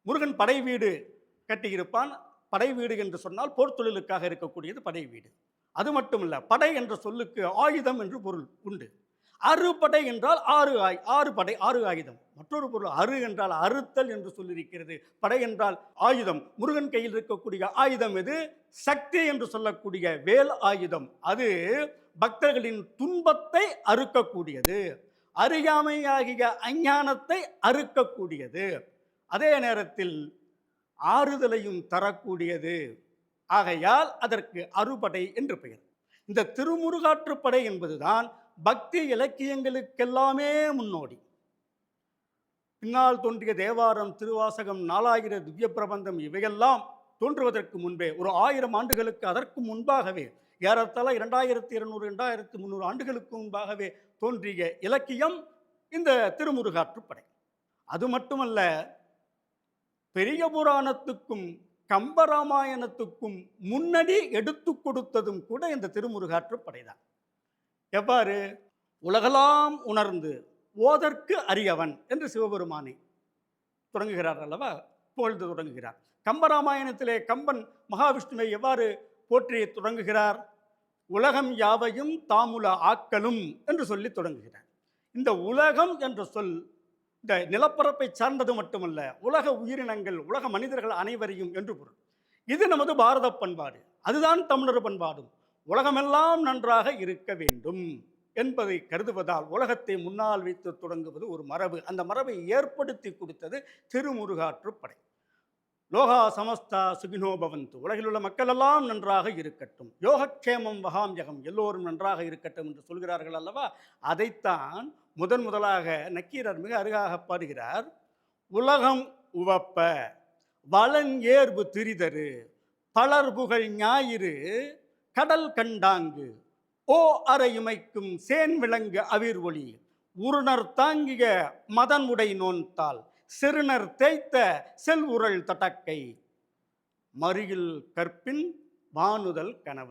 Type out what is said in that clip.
முருகன் படை வீடு கட்டியிருப்பான். படை வீடு என்று சொன்னால் போர் தொழிலுக்காக இருக்கக்கூடியது படை வீடு. அது மட்டுமல்ல, படை என்ற சொல்லுக்கு ஆயுதம் என்று பொருள் உண்டு. அறுபடை என்றால் ஆறு படை, ஆறு ஆயுதம். மற்றொரு பொருள் அறு என்றால் அறுத்தல் என்று சொல்லியிருக்கிறது. படை என்றால் ஆயுதம். முருகன் கையில் இருக்கக்கூடிய ஆயுதம் எது? சக்தி என்று சொல்லக்கூடிய வேல் ஆயுதம். அது பக்தர்களின் துன்பத்தை அறுக்கக்கூடியது, அறியாமையாகிய அஞ்ஞானத்தை அறுக்கக்கூடியது, அதே நேரத்தில் ஆறுதலையும் தரக்கூடியது. ஆகையால் அதற்கு அறுபடை என்று பெயர். இந்த திருமுருகாற்றுப்படை என்பதுதான் பக்தி இலக்கியங்களுக்கெல்லாமே முன்னோடி. பின்னால் தோன்றிய தேவாரம், திருவாசகம், 4000 திவ்ய பிரபந்தம் இவையெல்லாம் தோன்றுவதற்கு முன்பே, ஒரு 1000 ஆண்டுகளுக்கு அதற்கு முன்பாகவே, ஏறத்தாழ 2200 2300 ஆண்டுகளுக்கு முன்பாகவே தோன்றிய இலக்கியம் இந்த திருமுருகாற்றுப்படை. அது மட்டுமல்ல, பெரிய புராணத்துக்கும் கம்பராமாயணத்துக்கும் முன்னடி எடுத்து கொடுத்ததும் கூட இந்த திருமுருகாற்றுப்படைதான். எவ்வாறு? உலகெல்லாம் உணர்ந்து ஓதற்கு அறியவன் என்று சிவபெருமானை தொடங்குகிறார் அல்லவா, புகழ்ந்து தொடங்குகிறார். கம்பராமாயணத்திலே கம்பன் மகாவிஷ்ணுவை எவ்வாறு போற்றி தொடங்குகிறார்? உலகம் யாவையும் தாமுல ஆக்கலும் என்று சொல்லி தொடங்குகிறார். இந்த உலகம் என்ற சொல் இந்த நிலப்பரப்பை சார்ந்தது மட்டுமல்ல, உலக உயிரினங்கள், உலக மனிதர்கள் அனைவரையும் என்று பொருள். இது நமது பாரத பண்பாடு, அதுதான் தமிழர் பண்பாடும். உலகமெல்லாம் நன்றாக இருக்க வேண்டும் என்பதை கருதுவதால் உலகத்தை முன்னால் வைத்து தொடங்குவது ஒரு மரபு. அந்த மரபை ஏற்படுத்தி கொடுத்தது திருமுருகாற்றுப்படை. லோகா சமஸ்தா சுகினோ பவந்து, உலகில் உள்ள மக்கள் எல்லாம் நன்றாக இருக்கட்டும், யோகக்ஷேமம் வகாம்யகம், எல்லோரும் நன்றாக இருக்கட்டும் என்று சொல்கிறார்கள் அல்லவா. அதைத்தான் முதலாக நக்கீரர் மிக அருகாக பாடுகிறார். உலகம் உவப்ப வளன் ஏர்வு திரிதரு பலர்புகழ் ஞாயிறு கடல் கண்டாங்கு ஓ அறையுமைக்கும் சேன் விளங்கு அவிர் ஒளி உருணர் தாங்கிய மதன் உடை நோன்தால் சிறுநர் தேய்த்த செல் உரள் தட்டக்கை மறியில் கற்பின் வானுதல் கணவன்.